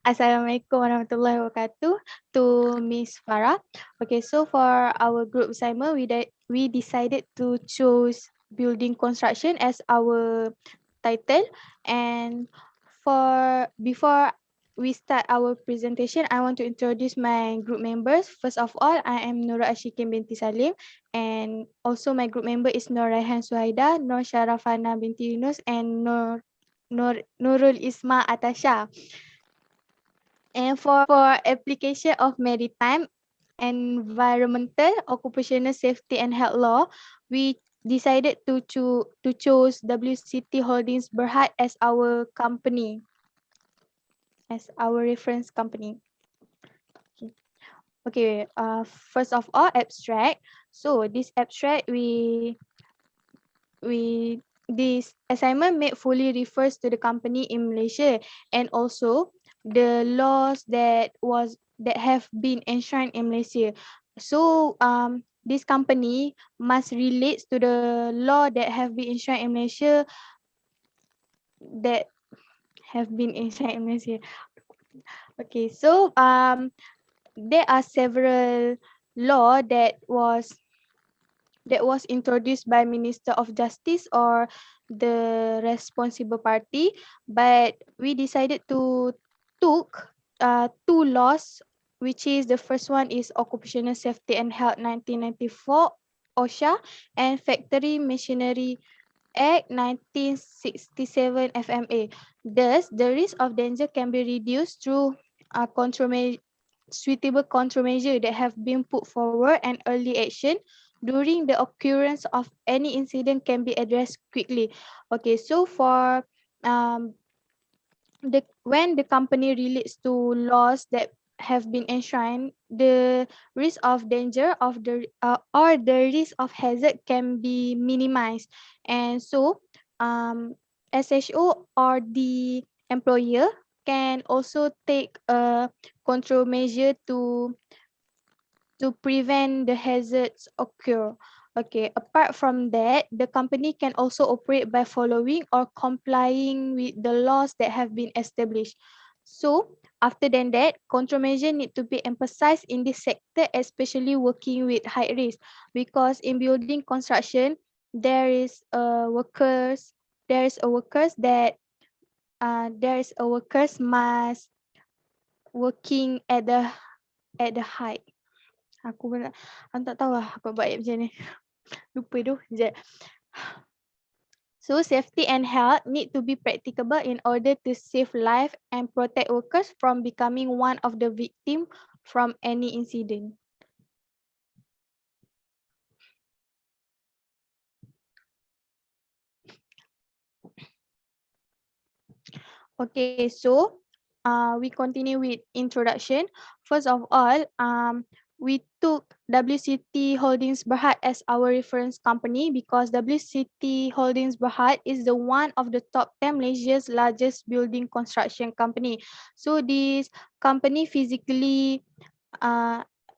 Assalamualaikum warahmatullahi wabarakatuh to Miss Farah. Okay, so for our group assignment, we decided to choose building construction as our title. And before we start our presentation, I want to introduce my group members. First of all, I am Nurul Ashikin Binti Salim, and also my group member is Raihan Suaida, Syarafana Binti Yunus, and Nurul Isma Atasha. And for application of maritime, environmental, occupational safety and health law, we decided to choose WCT Holdings Berhad as our company, as our reference company. Okay, first of all, abstract. So this abstract, this assignment made fully refers to the company in Malaysia, and also the laws that have been enshrined in Malaysia. So this company must relate to the law that have been enshrined in Malaysia, that have been enshrined in Malaysia. Okay, so there are several law that was introduced by Minister of Justice or the responsible party, but we decided to took two laws, which is the first one is Occupational Safety and Health 1994 OSHA, and Factory Machinery Act 1967 FMA. Thus, the risk of danger can be reduced through suitable countermeasure that have been put forward, and early action during the occurrence of any incident can be addressed quickly. Okay, so for um, when the company relates to laws that have been enshrined, the risk of danger of the or the risk of hazard can be minimized, and so SHO or the employer can also take a control measure to prevent the hazards occur. Okay, apart from that, the company can also operate by following or complying with the laws that have been established. So, after than that, countermeasure need to be emphasized in this sector, especially working with high risk, because in building construction, there is a workers that there is a workers must working at the height. Aku tak tahu lah aku buat macam ni. Lupa tu. Sekejap. So safety and health need to be practicable in order to save life and protect workers from becoming one of the victim from any incident. Okay, so we continue with introduction. First of all, we took WCT Holdings Berhad as our reference company because WCT Holdings Berhad is the one of the top 10 Malaysia's largest building construction company. So this company physically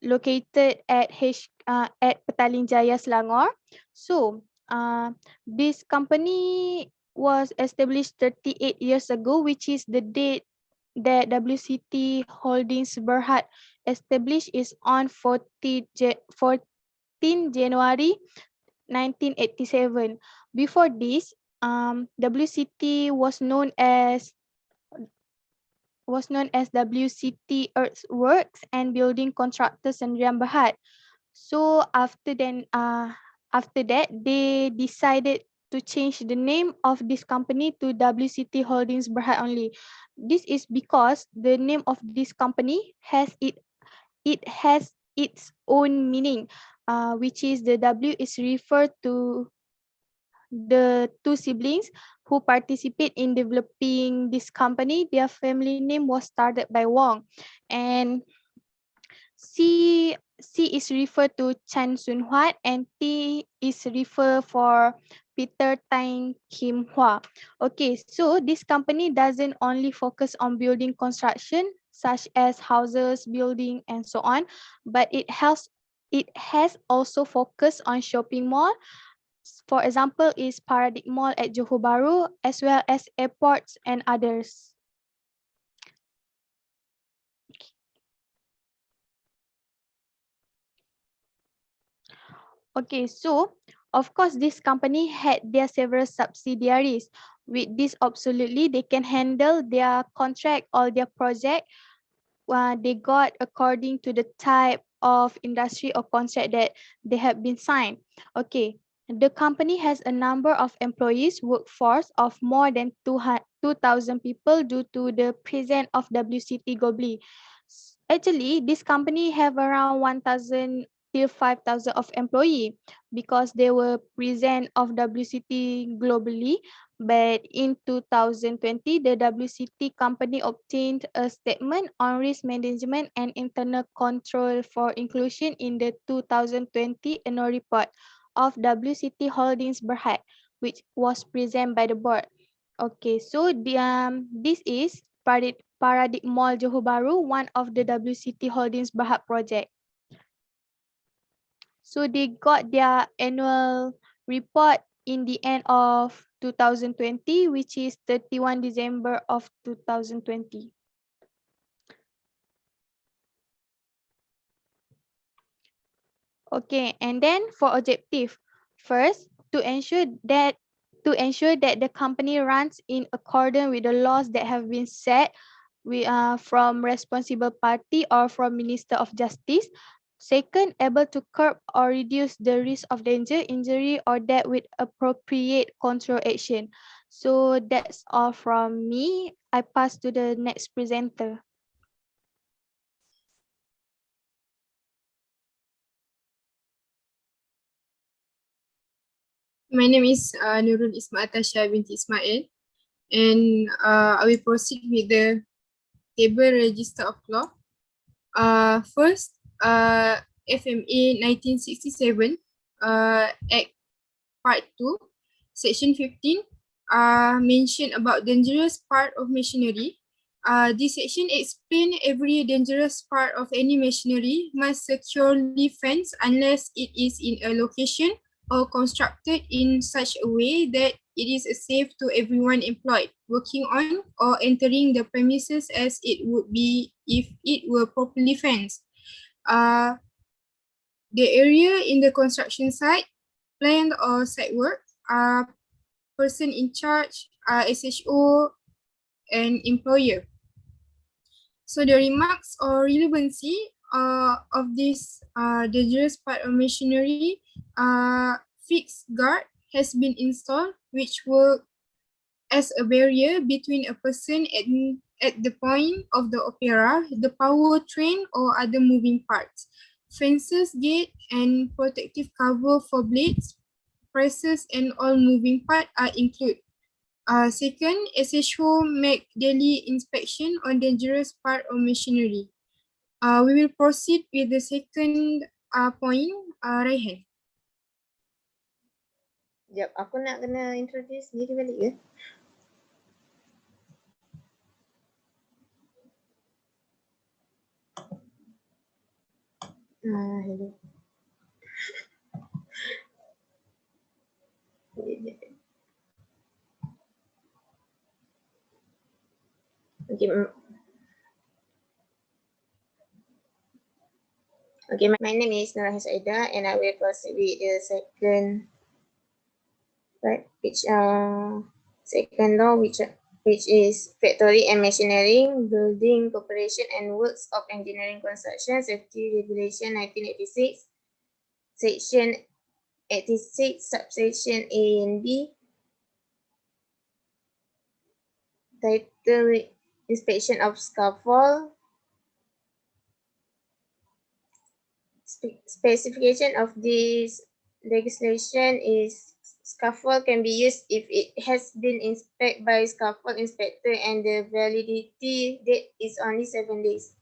located at Petaling Jaya, Selangor. So this company was established 38 years ago, which is the date that WCT Holdings Berhad established is on 14 January 1987. Before this, WCT was known as WCT Earthworks and Building Contractors Sdn Berhad. So after that, they decided to change the name of this company to WCT Holdings Berhad only. This is because the name of this company has its own meaning, which is the W is referred to the two siblings who participate in developing this company. Their family name was started by Wong, and C is referred to Chan Sun Huat, and T is referred for Peter Tang Kim Hua. Okay, so this company doesn't only focus on building construction such as houses, building, and so on, but it has also focused on shopping mall. For example, is Paradigm Mall at Johor Bahru, as well as airports and others. Okay, so of course this company had their several subsidiaries. With this, absolutely, they can handle their contract or their project they got according to the type of industry or contract that they have been signed. Okay, the company has a number of employees workforce of more than 2,000 people due to the presence of WCT globally. Actually, this company have around 1,000 till 5,000 of employee because they were present of WCT globally. But in 2020, the WCT company obtained a statement on risk management and internal control for inclusion in the 2020 annual report of WCT Holdings Berhad, which was presented by the board. Okay, so this is Paradigm Mall Johor Bahru, one of the WCT Holdings Berhad project. So they got their annual report in the end of 2020, which is 31 December of 2020. Okay, and then for objective, first to ensure that the company runs in accordance with the laws that have been set from responsible party or from Minister of Justice. Second, able to curb or reduce the risk of danger, injury, or death with appropriate control action. So that's all from me. I pass to the next presenter. My name is Nurul Isma Atasha Binti Ismail, and I will proceed with the table register of law. First, FMA 1967, Act Part 2, Section 15, mention about dangerous part of machinery. This section explains every dangerous part of any machinery must securely fenced unless it is in a location or constructed in such a way that it is safe to everyone employed, working on or entering the premises as it would be if it were properly fenced. The area in the construction site, planned or site work, person in charge, SHO, and employer. So the remarks or relevancy of this dangerous part of machinery, fixed guard has been installed which work as a barrier between a person at the point of the opera, the power train or other moving parts. Fences, gate, and protective cover for blades, presses, and all moving parts are included. Second, SHO make daily inspection on dangerous part of machinery. We will proceed with the second point, Raihan. Sekejap, aku nak kena introduce diri balik ke? Hello. Okay, my name is Nurul Suaida and I will proceed with the second second law which is factory and machinery, building, corporation and works of engineering construction, safety regulation 1986, section 86, subsection A and B, title inspection of scaffold, specification of this legislation is scaffold can be used if it has been inspected by scaffold inspector and the validity date is only 7 days.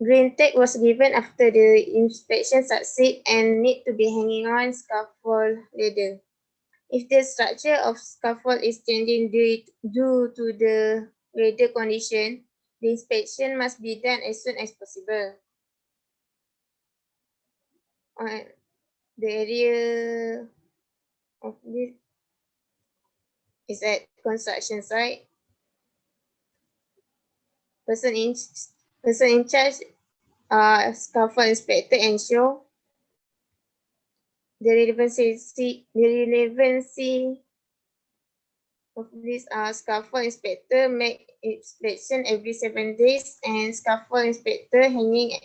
Green tag was given after the inspection succeed and need to be hanging on scaffold ladder. If the structure of scaffold is changing due to the weather condition, the inspection must be done as soon as possible. The area of this is at construction site. Person in charge, scaffold inspector ensure the relevancy of this scaffold inspector make inspection every 7 days, and scaffold inspector hanging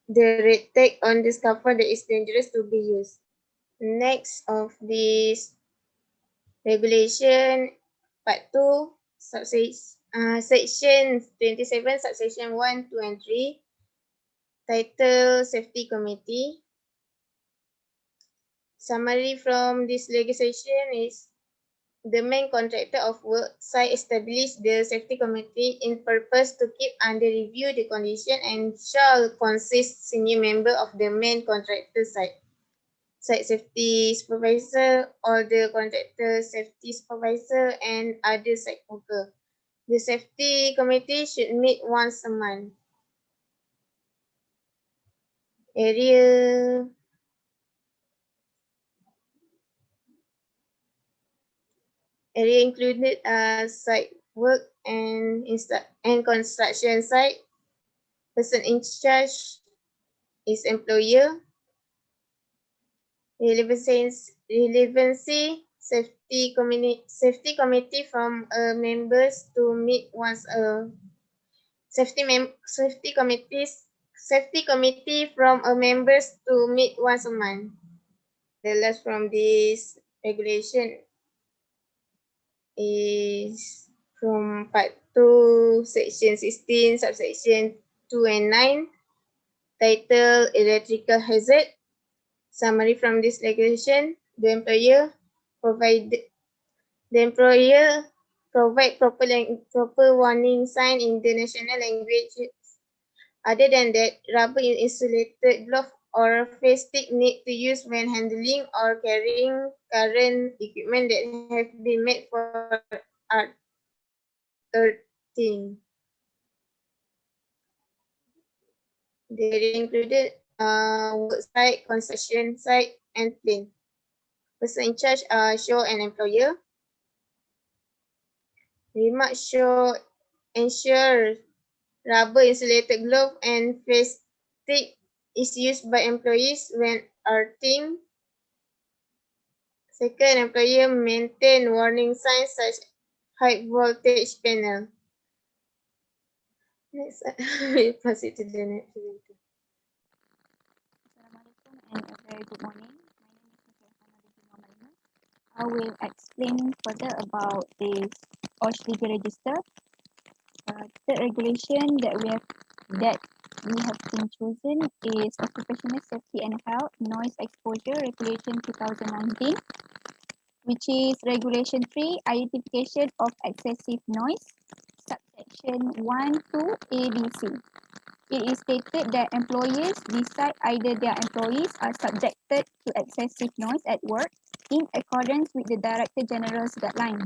the red tag on the scaffold that is dangerous to be used. Next of this regulation, part 2, section 27, subsection 1, 2 and 3, title Safety Committee. Summary from this legislation is the main contractor of work site established the safety committee in purpose to keep under review the condition and shall consist senior member of the main contractor site safety supervisor, or the contractor safety supervisor, and other site worker. The safety committee should meet once a month. Area included site work and construction site. Person in charge is employer. Relevancy safety committee from members to meet once a safety committee from members to meet once a month. The last from this regulation is from part 2, section 16, subsection 2 and 9, title Electrical Hazard. Summary from this regulation, the employer provide proper warning sign in the national language. Other than that, rubber insulated glove or face stick need to use when handling or carrying current equipment that have been made for earthing. They included work site, construction site, and plane. Person in charge show an employer. Remark show ensure rubber insulated glove and face stick is used by employees when earthing. Second, employer maintain warning signs such high voltage panel. Next, we pass it to the next presenter. Assalamualaikum and a very good morning. My name is Syarafana binti Mohammad. I will explain further about this OSH legal register. Third regulation that we have been chosen is Occupational Safety and Health Noise Exposure Regulation 2019, which is Regulation 3, Identification of Excessive Noise, subsection 1 to ABC. It is stated that employers decide either their employees are subjected to excessive noise at work in accordance with the Director General's guideline.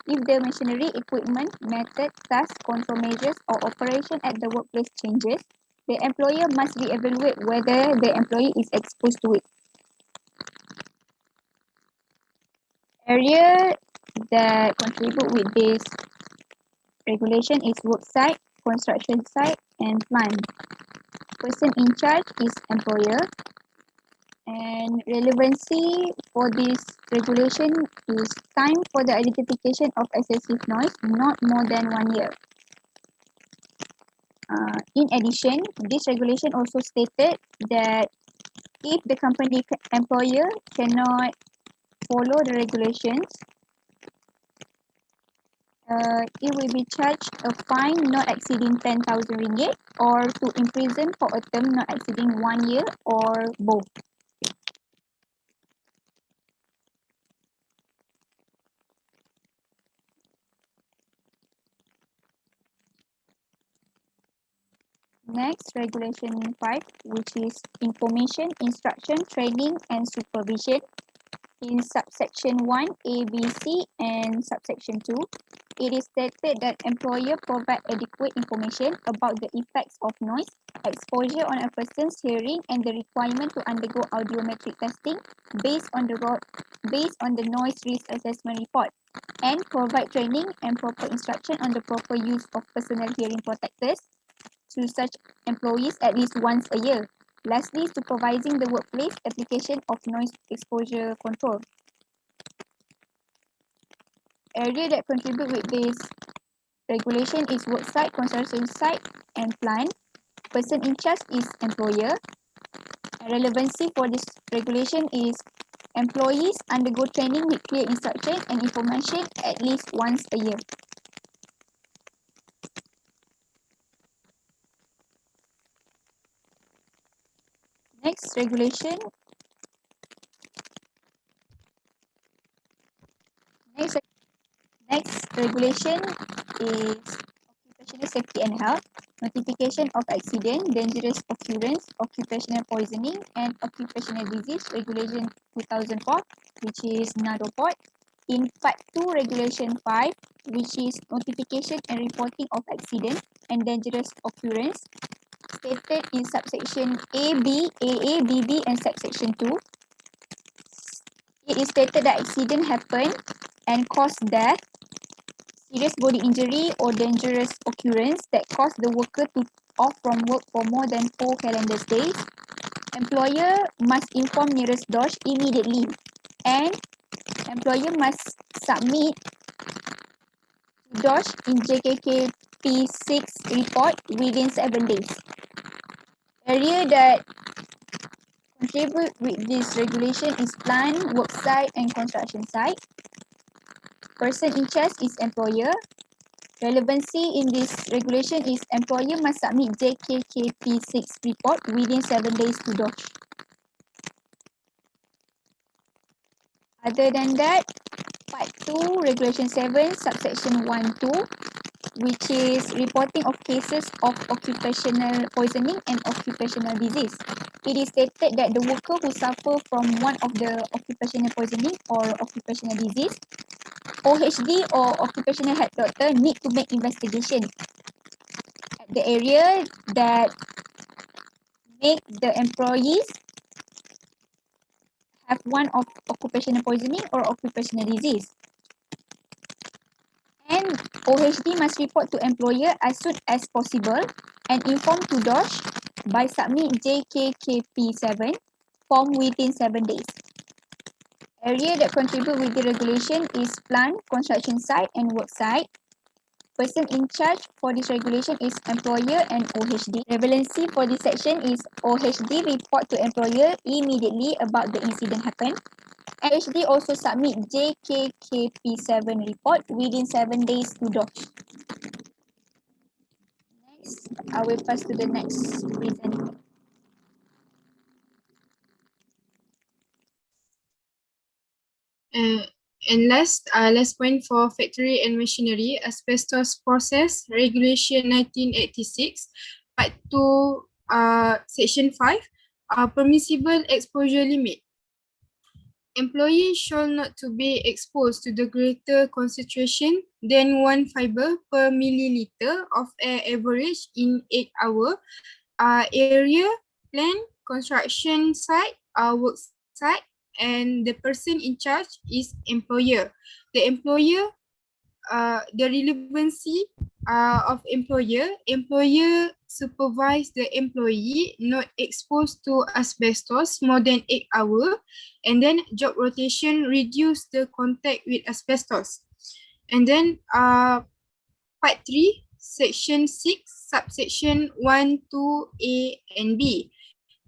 If the machinery, equipment, method, task, control measures or operation at the workplace changes, the employer must re-evaluate whether the employee is exposed to it. Area that contribute with this regulation is work site, construction site, and plant. Person in charge is employer, and relevancy for this regulation is time for the identification of excessive noise, not more than 1 year. In addition, this regulation also stated that if the company employer cannot follow the regulations, it will be charged a fine not exceeding 10,000 ringgit or to imprison for a term not exceeding 1 year or both. Next, Regulation 5, which is Information, Instruction, Training and Supervision. In subsection 1, A, B, C, and subsection 2, it is stated that employer provide adequate information about the effects of noise, exposure on a person's hearing, and the requirement to undergo audiometric testing based on the noise risk assessment report, and provide training and proper instruction on the proper use of personal hearing protectors to such employees at least once a year. Lastly, supervising the workplace application of noise exposure control. Area that contribute with this regulation is work site, construction site, and plant. Person in charge is employer. Relevancy for this regulation is employees undergo training with clear instruction and information at least once a year. Next regulation. Next regulation is occupational safety and health, notification of accident, dangerous occurrence, occupational poisoning, and occupational disease regulation 2004, which is NADOPOD. In part 2 regulation 5, which is notification and reporting of accident and dangerous occurrence, stated in subsection A, B, AA, BB, and subsection 2. It is stated that accident happened and caused death, serious body injury, or dangerous occurrence that caused the worker to off from work for more than 4 calendar days. Employer must inform nearest DOSH immediately, and employer must submit DOSH in JKK P6 report within 7 days. Area that contribute with this regulation is plant, work site, and construction site. Person in charge is employer. Relevancy in this regulation is employer must submit JKKP6 report within 7 days to DOSH. Other than that, part 2, regulation 7, subsection 1-2, which is reporting of cases of occupational poisoning and occupational disease. It is stated that the worker who suffer from one of the occupational poisoning or occupational disease, OHD or occupational health doctor need to make investigation at the area that make the employees have one of occupational poisoning or occupational disease. And OHD must report to employer as soon as possible and inform to DOSH by submit JKKP7 form within 7 days. Area that contribute with the regulation is plant, construction site, and work site. Person in charge for this regulation is employer and OHD. Relevancy for this section is OHD report to employer immediately about the incident happened. OHD also submit JKKP7 report within 7 days to DOSH. Next, I will pass to the next presenter. And last point for factory and machinery, asbestos process regulation 1986, part 2, section 5, permissible exposure limit. Employees shall not to be exposed to the greater concentration than 1 fiber per milliliter of air average in 8 hours. Area, plan, construction site, work site, and the person in charge is employer. The employer, the relevancy of employer supervise the employee not exposed to asbestos more than 8 hours, and then job rotation reduce the contact with asbestos. And then part 3, section 6, subsection 1, 2A and B,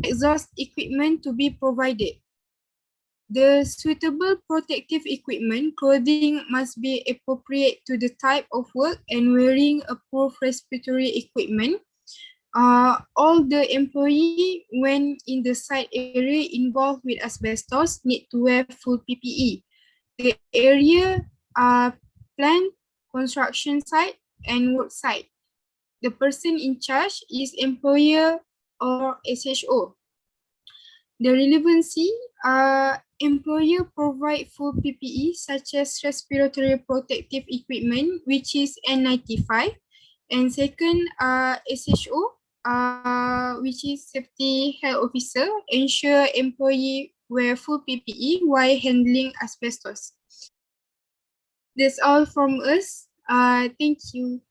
exhaust equipment to be provided. The suitable protective equipment, clothing must be appropriate to the type of work and wearing approved respiratory equipment. All the employee when in the site area involved with asbestos need to wear full PPE. The area plant, construction site, and work site. The person in charge is employer or SHO. The relevancy, employer provide full PPE such as respiratory protective equipment, which is N95. And second, SHO, which is safety health officer, ensure employee wear full PPE while handling asbestos. That's all from us. Thank you.